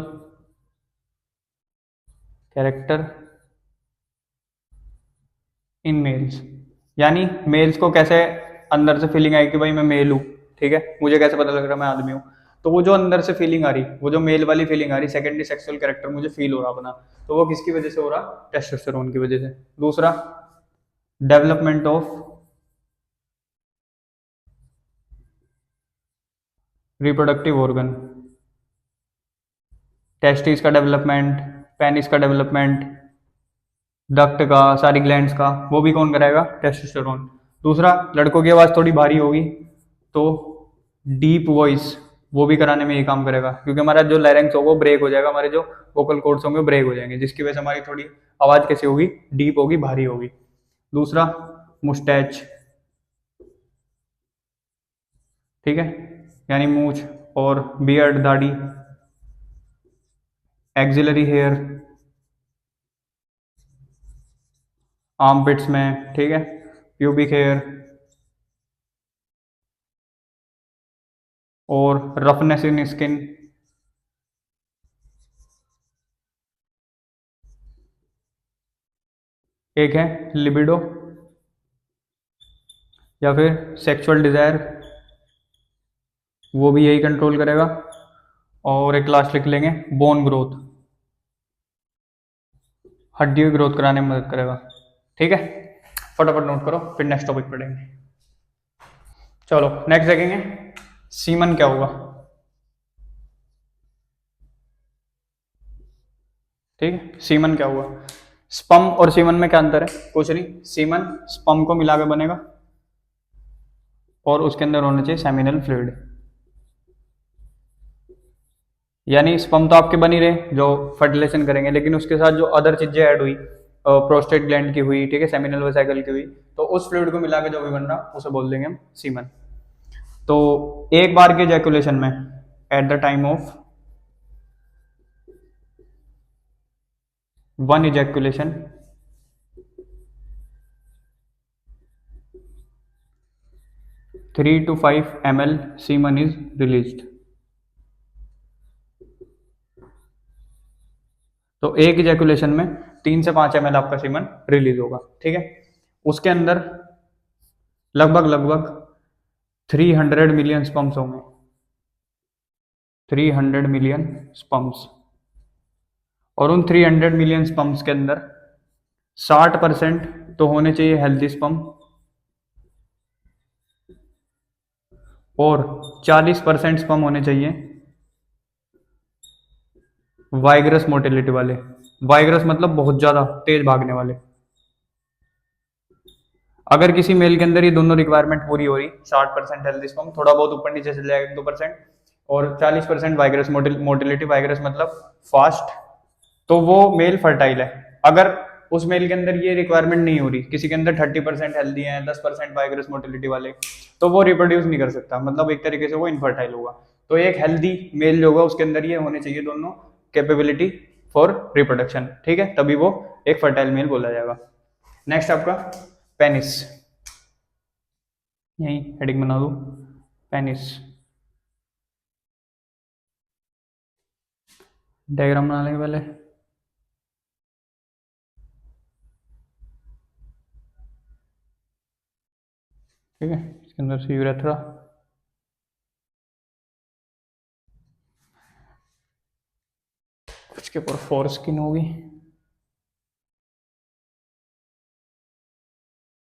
character in males. यानी मेल्स को कैसे अंदर से फीलिंग आई कि भाई मैं मेल हूँ, ठीक है, मुझे कैसे पता लग रहा है मैं आदमी हूँ, तो वो जो अंदर से फीलिंग आ रही, वो जो मेल वाली फीलिंग आ रही, सेकेंडरी सेक्सुअल कैरेक्टर मुझे फील हो रहा अपना, तो वो किसकी वजह से हो रहा, टेस्टोस्टेरोन की वजह से। दूसरा, development of reproductive organ, testis का डेवलपमेंट, पेनिस का डेवलपमेंट, डक्ट का, सारी ग्लैंड्स का, वो भी कौन कराएगा, टेस्टोस्टेरोन। दूसरा, लड़कों की आवाज थोड़ी भारी होगी तो डीप वॉइस वो भी कराने में ये काम करेगा, क्योंकि हमारा जो लैरिंक्स होगा वो ब्रेक हो जाएगा, हमारे जो वोकल कॉर्ड्स होंगे ब्रेक हो जाएंगे, जिसकी वजह से हमारी थोड़ी आवाज कैसी होगी, डीप होगी, भारी होगी। दूसरा, मुस्टैच, ठीक है, यानी मूछ और बियर्ड, दाढ़ी। एक्सिलरी हेयर, आर्मपिट्स में, ठीक है, प्यूबिक हेयर, और रफनेस इन स्किन। एक है लिबिडो या फिर सेक्सुअल डिजायर, वो भी यही कंट्रोल करेगा। और एक लास्ट लिख लेंगे, बोन ग्रोथ, हड्डियों की ग्रोथ कराने में मदद करेगा। ठीक है, फटाफट नोट करो, फिर नेक्स्ट टॉपिक पढ़ेंगे। चलो नेक्स्ट देखेंगे, सीमन क्या होगा। ठीक है, सीमन क्या हुआ। स्पर्म और सीमन में क्या अंतर है, कुछ नहीं। सीमन स्पर्म को मिला के बनेगा और उसके अंदर होना चाहिए सेमिनल फ्लूइड, यानी स्पर्म तो आपके बन ही रहे जो फर्टिलाइजेशन करेंगे, लेकिन उसके साथ जो अदर चीजें ऐड हुई, प्रोस्टेट ग्लैंड की हुई, ठीक है, सेमिनल वेसिकल की हुई, तो उस फ्लूइड को मिला के जो भी बन रहा उसे बोल देंगे हम सीमन। तो एक बार के इजैकुलेशन में at the time of one ejaculation 3 to 5 ml semen is released। तो एक इजैकुलेशन में 3 से 5 ml आपका सीमन रिलीज होगा। ठीक है, उसके अंदर लगभग लगभग 300 मिलियन स्पर्म्स होंगे, 300 मिलियन स्पर्म्स। और उन 300 मिलियन स्पर्म्स के अंदर 60% तो होने चाहिए हेल्दी स्पर्म और 40% स्पर्म होने चाहिए वाइग्रस मोटिलिटी वाले। वाइग्रस मतलब बहुत ज्यादा तेज भागने वाले। अगर किसी मेल के अंदर ये दोनों रिक्वायरमेंट पूरी हो रही, 60% हेल्दी स्पर्म, थोड़ा बहुत ऊपर नीचे चले जाएगा 2%, और 40% वाइग्रस मोटिलिटी, वाइग्रस मतलब फास्ट, तो वो मेल फर्टाइल है। अगर उस मेल के अंदर ये रिक्वायरमेंट नहीं हो रही, किसी के अंदर 30% हेल्दी है, 10% वाइग्रस मोटिलिटी वाले, तो वो रिप्रोड्यूस नहीं कर सकता, मतलब एक तरीके से वो इनफर्टाइल होगा। तो एक हेल्दी मेल जो होगा उसके अंदर ये होने चाहिए दोनों कैपेबिलिटी फॉर रिप्रोडक्शन। ठीक है, तभी वो एक फर्टाइल मेल बोला जाएगा। नेक्स्ट आपका पेनिस, यही हेडिंग बना दो, पेनिस। डायग्राम बना लेंगे पहले। ठीक है, इसके अंदर से यूरेथ्रा, उसके ऊपर फोर स्किन होगी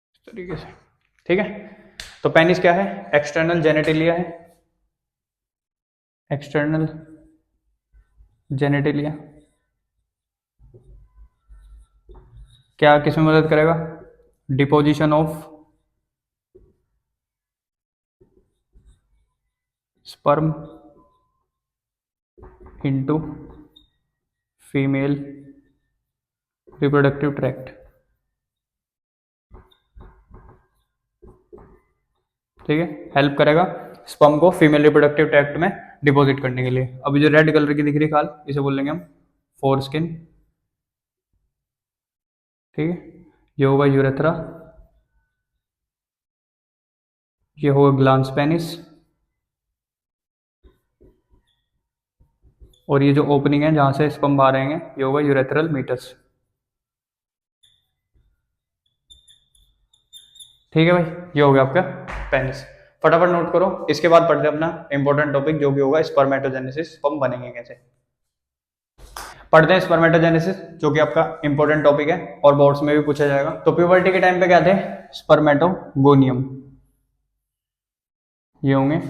इस तरीके से। ठीक है, तो पेनिस क्या है, एक्सटर्नल जेनेटिलिया है, एक्सटर्नल जेनेटिलिया। क्या किस में मदद करेगा, deposition of sperm into female reproductive tract. ठीक है, हेल्प करेगा स्पर्म को फीमेल रिप्रोडक्टिव ट्रैक्ट में डिपॉजिट करने के लिए। अभी जो रेड कलर की दिख रही खाल, इसे बोल लेंगे हम फोर स्किन। ठीक है, ये होगा यूरेथ्रा, ये होगा ग्लांस पेनिस, और ये जो ओपनिंग है जहां से स्पर्म बाहर आएंगे ये होगा यूरेथ्रल मीटस। ठीक है भाई, ये हो गया आपका पेनिस। फटाफट नोट करो, इसके बाद पढ़ते हैं अपना इंपॉर्टेंट टॉपिक जो भी होगा स्पर्मेटोजेनेसिस, स्पर्म बनेंगे कैसे। पढ़ते हैं स्पर्मेटोजेनेसिस, जो कि आपका इंपॉर्टेंट टॉपिक है और बोर्ड्स में भी पूछा जाएगा। तो प्यूबर्टी के टाइम पे क्या थे, स्पर्मेटोगोनियम, ये होंगे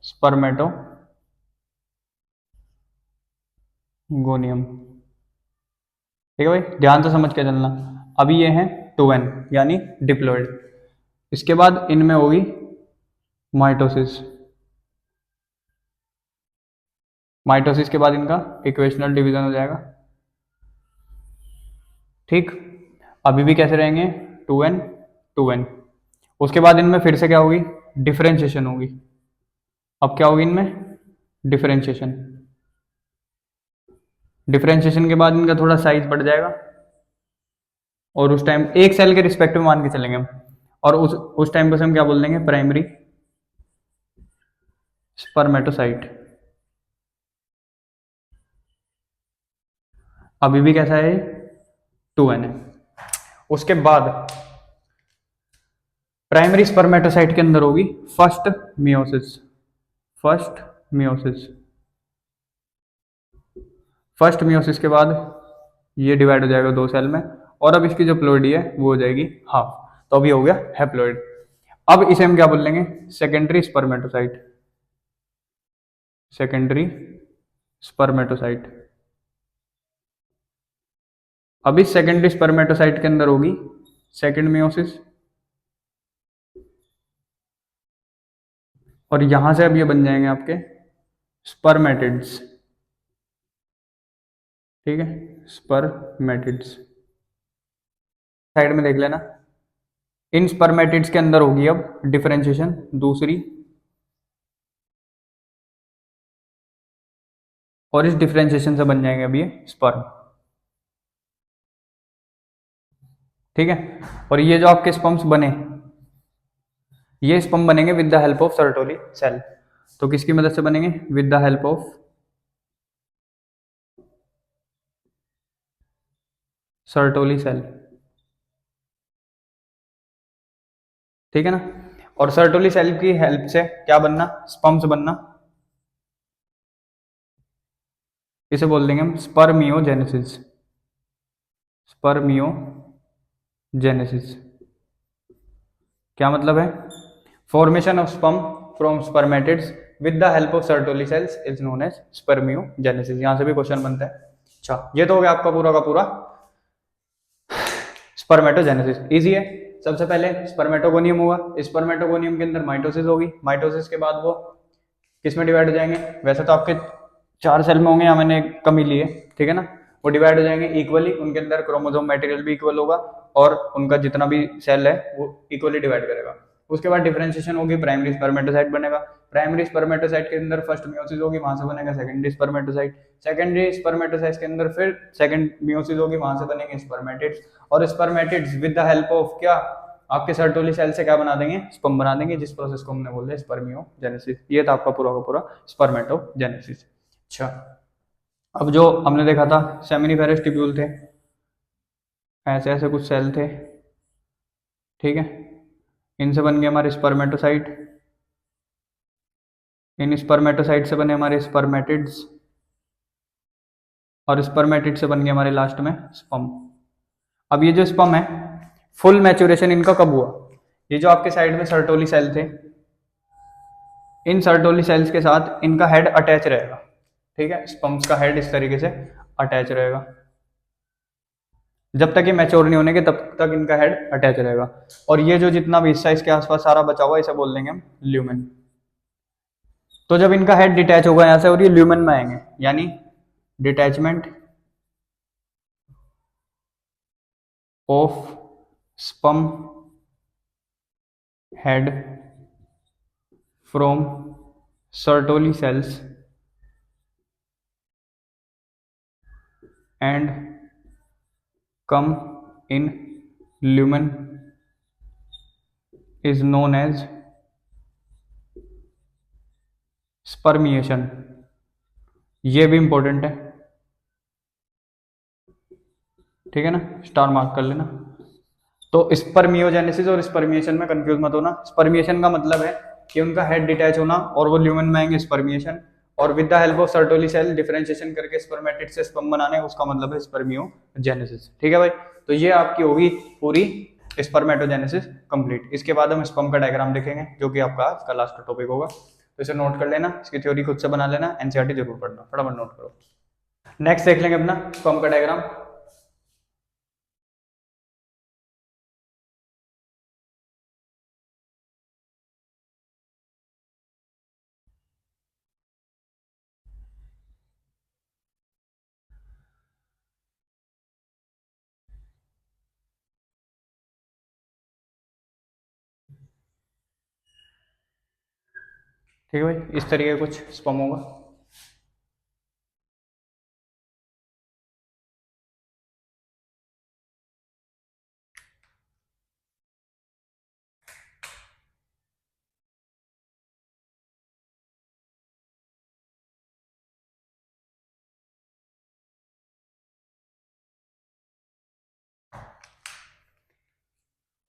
स्पर्मेटोगोनियम। ठीक है भाई, ध्यान से समझ के चलना। अभी ये है 2n यानी डिप्लॉइड, इसके बाद इनमें होगी माइटोसिस, माइटोसिस के बाद इनका इक्वेशनल डिवीजन हो जाएगा। ठीक, अभी भी कैसे रहेंगे, 2n 2n। उसके बाद इनमें फिर से क्या होगी, डिफरेंशिएशन होगी। अब क्या होगी इनमें, डिफरेंशिएशन। डिफरेंशिएशन के बाद इनका थोड़ा साइज बढ़ जाएगा, और उस टाइम एक सेल के रिस्पेक्ट में मान के चलेंगे हम, और उस टाइम पर हम क्या बोल देंगे, प्राइमरी स्पर्मेटोसाइट। अभी भी कैसा है, 2n है। उसके बाद प्राइमरी स्पर्मेटोसाइट के अंदर होगी first meiosis, first meiosis. First meiosis के बाद ये डिवाइड हो जाएगा 2 सेल में, और अब इसकी जो प्लॉइडी है वो हो जाएगी हाफ, तो अभी हो गया हैप्लॉइड। अब इसे हम क्या बोल लेंगे, सेकेंडरी स्पर्मेटोसाइट, सेकेंडरी स्पर्मेटोसाइट। अब इस सेकेंडरी स्पर्मेटोसाइट के अंदर होगी सेकेंड मियोसिस, और यहां से अब ये बन जाएंगे आपके स्पर्मेटिड्स, ठीक है, स्पर्मेटिड्स। साइड में देख लेना, इन स्पर्मेटिड्स के अंदर होगी अब डिफरेंशिएशन दूसरी, और इस डिफरेंशिएशन से बन जाएंगे अब ये स्पर्म, ठीक है। और ये जो आपके स्पर्म्स बने, ये स्पर्म बनेंगे with the help of Sertoli cell. तो किसकी मदद से बनेंगे, with the help of Sertoli cell, ठीक है ना। और सर्टोली सेल की हेल्प से क्या बनना, स्पर्म्स बनना, इसे बोल देंगे हम स्पर्मियोजेनेसिस, स्पर्मियोजेनेसिस। क्या मतलब है, formation of sperm from spermatids with the help of Sertoli cells is known as spermiogenesis. यहां से भी क्वेश्चन बनता है। अच्छा, ये तो हो गया आपका पूरा का पूरा स्पर्मेटोजेनेसिस, इजी है। सबसे पहले स्पर्मेटोगोनियम होगा, स्पर्मेटोगोनियम के अंदर माइटोसिस होगी, माइटोसिस के बाद वो किस में डिवाइड हो जाएंगे, वैसे तो आपके 4 सेल में होंगे, यहाँ मैंने एक कमी ली है, ठीक है ना। वो डिवाइड हो जाएंगे इक्वली, उनके अंदर क्रोमोसोम मटेरियल भी इक्वल होगा, और उनका जितना भी सेल है वो इक्वली डिवाइड करेगा। उसके बाद डिफरेंशिएशन होगी, प्राइमरी स्पर्मेटोसाइट बनेगा, प्राइमरी स्पर्मेटोसाइट के अंदर फर्स्ट मियोसिस होगी, वहां से बनेगा सेकेंडरी स्पर्मेटोसाइट, सेकेंडरी स्पर्मेटोसाइट के अंदर फिर सेकेंड मियोसिस होगी, वहां से बनेंगे स्पर्मेटिड्स, और spermatids with the help of क्या, आपके सर्टोली सेल से क्या बना देंगे, स्पर्म बना देंगे, जिस प्रोसेस को हमने बोल दिया स्पर्मियोजेनेसिस। ये था आपका पूरा का पूरा स्पर्मेटोजेनेसिस। अच्छा, अब जो हमने देखा था सेमिनिफेरस टिब्यूल थे, ऐसे ऐसे कुछ सेल थे, ठीक है। इनसे बन गए हमारे स्पर्मेटोसाइट, इन स्पर्मेटोसाइट से बने हमारे स्पर्मेटिड्स, और स्पर्मेटिड से बन गए हमारे लास्ट में स्पर्म। अब ये जो स्पर्म है, फुल मैच्योरेशन इनका कब हुआ, ये जो आपके साइड में सर्टोली सेल थे, इन सर्टोली सेल्स के साथ इनका हेड अटैच रहेगा, ठीक है, स्पर्म्स का हेड इस तरीके से अटैच रहेगा, जब तक ये मैच्योर नहीं होने के तब तक इनका हेड अटैच रहेगा। और ये जो जितना भी हिस्सा इसके आसपास सारा बचा हुआ, इसे बोल देंगे हम ल्यूमेन। तो जब इनका हेड डिटैच होगा यहां से और ये ल्यूमेन में आएंगे, यानी detachment of sperm head from Sertoli cells and come in lumen is known as spermiation. ये भी इंपॉर्टेंट है, ठीक है ना, स्टार मार्क कर लेना। तो स्पर्मियोजेनेसिस और स्पर्मिएशन में कंफ्यूज मत होना। स्पर्मिएशन का मतलब है कि उनका हेड डिटैच होना और वो ल्यूमेन में आएंगे, स्पर्मिएशन। और with the help of Sertoli cell differentiation करके स्पर्मेटिड से स्पर्म बनाने, उसका मतलब है स्पर्मियोजेनेसिस, ठीक है भाई। तो ये आपकी होगी पूरी स्पर्मेटोजेनेसिस कंप्लीट। इसके बाद हम स्पर्म का डायग्राम देखेंगे, जो कि आपका आज का लास्ट टॉपिक होगा। तो इसे नोट कर लेना, इसकी थ्योरी खुद से बना लेना, एनसीईआरटी जरूर पढ़ना, फटाफट नोट करो। नेक्स्ट देख लेंगे अपना स्पर्म का डायग्राम। ठीक है भाई, इस तरीके का कुछ स्पर्म होगा।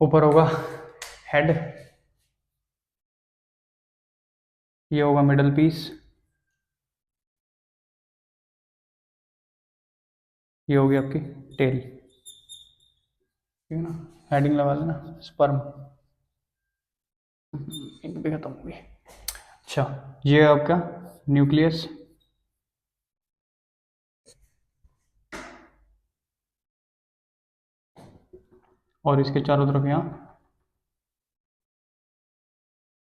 ऊपर होगा हेड, ये होगा मिडल पीस, ये होगी आपकी टेल, ठीक है ना। हेडिंग लगा देना स्पर्म, इन पे खत्म हो गई। अच्छा, ये है आपका न्यूक्लियस, और इसके चारों तरफ यहाँ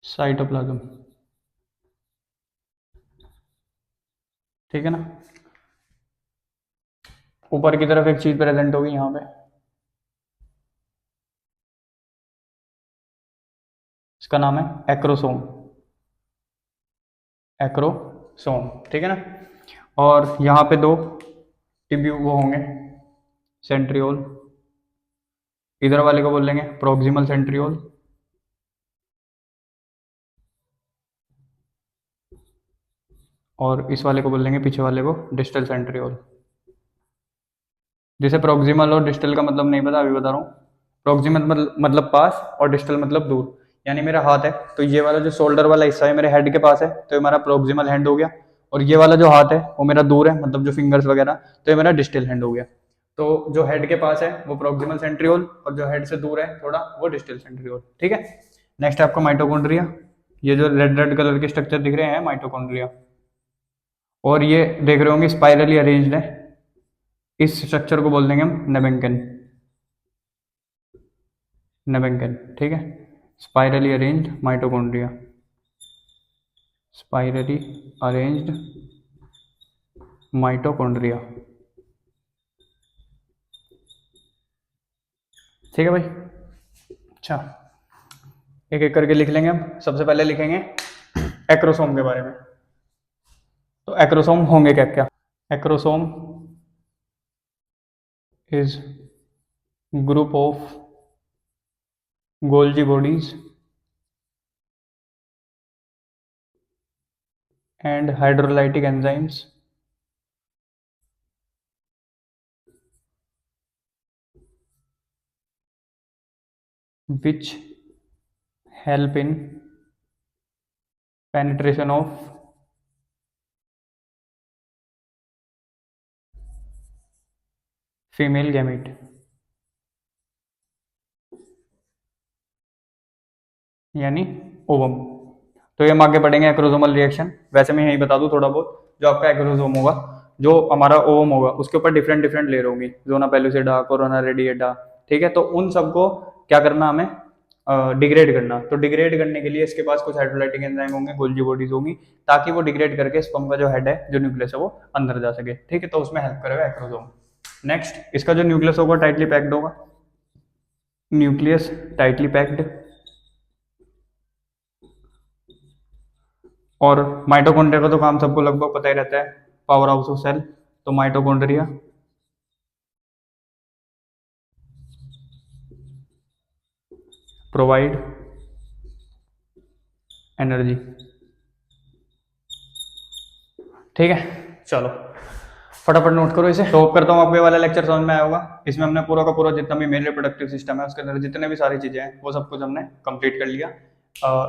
साइटोप्लाज्म, ठीक है ना। ऊपर की तरफ एक चीज प्रेजेंट होगी यहाँ पे, इसका नाम है एक्रोसोम, एक्रोसोम, ठीक है ना। और यहाँ पे दो टिब्यू वो होंगे सेंट्रियोल, इधर वाले को बोल लेंगे प्रोक्सिमल सेंट्रियोल, और इस वाले को बोल लेंगे पीछे वाले को डिस्टल सेंट्रियोल। जैसे प्रोक्सिमल और डिस्टल का मतलब नहीं पता, अभी बता रहा हूँ। प्रोक्सिमल मतलब पास, और डिस्टल मतलब दूर। यानी मेरा हाथ है तो ये वाला जो शोल्डर वाला हिस्सा है मेरे हेड के पास है, तो ये हमारा प्रोक्सिमल हैंड हो गया। और ये वाला जो हाथ है वो मेरा दूर है, मतलब जो फिंगर्स वगैरह, तो ये मेरा डिस्टल हैंड हो गया। तो जो हेड के पास है वो प्रोक्सिमल सेंट्रियोल, और जो हेड से दूर है थोड़ा वो डिस्टल सेंट्रियोल, ठीक है। नेक्स्ट आपका माइटोकॉन्ड्रिया, ये जो रेड रेड कलर के स्ट्रक्चर दिख रहे हैं माइटोकॉन्ड्रिया, और ये देख रहे होंगे स्पाइरली अरेंज्ड है, इस स्ट्रक्चर को बोल देंगे हम नेबेंकन, नेबेंकन, ठीक है। Spirally arranged mitochondria, spirally arranged mitochondria, ठीक है भाई। अच्छा, एक एक करके लिख लेंगे हम। सबसे पहले लिखेंगे एक्रोसोम के बारे में। तो एक्रोसोम होंगे क्या क्या? Acrosome is group of Golgi bodies and hydrolytic enzymes which help in penetration of female gamete, यानी ओवम। तो ये हम आगे पढ़ेंगे एक्रोसोमल रिएक्शन। वैसे मैं यही बता दूं थोड़ा बहुत, जो आपका एक्रोसोम होगा, जो हमारा ओवम होगा, उसके ऊपर डिफरेंट डिफरेंट लेयर होंगी, जोना पेलुसिडा, कोरोना रेडिएटा, ठीक है। तो उन सबको क्या करना हमें, डिग्रेड करना। तो डिग्रेड करने के लिए इसके पास कुछ हाइड्रोलाइटिक एंजाइम होंगे, गोल्जी बॉडीज होंगी, ताकि वो डिग्रेड करके स्पर्म का जो हेड है, जो न्यूक्लियस है, वो अंदर जा सके, ठीक है। तो उसमें हेल्प करेगा एक्रोसोम। नेक्स्ट, इसका जो न्यूक्लियस होगा टाइटली पैक्ड होगा, न्यूक्लियस टाइटली पैक्ड। और माइटोकॉन्ड्रिया का तो काम सबको लगभग पता ही रहता है, पावर हाउस ऑफ सेल। तो माइटोकॉन्ड्रिया प्रोवाइड एनर्जी, ठीक है। चलो फटाफट नोट करो इसे। तो होप करता हूँ आपको ये वाला लेक्चर समझ में आया होगा। इसमें हमने पूरा का पूरा जितना भी मेल रिप्रोडक्टिव सिस्टम है उसके अंदर जितने भी सारी चीजें हैं वो सब कुछ हमने कंप्लीट कर लिया,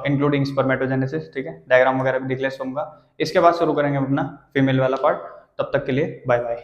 इंक्लूडिंग स्पर्मेटोजेनेसिस, ठीक है। डायग्राम वगैरह भी दिख ले स्पर्म का। इसके बाद शुरू करेंगे अपना फीमेल वाला पार्ट। तब तक के लिए बाय बाय।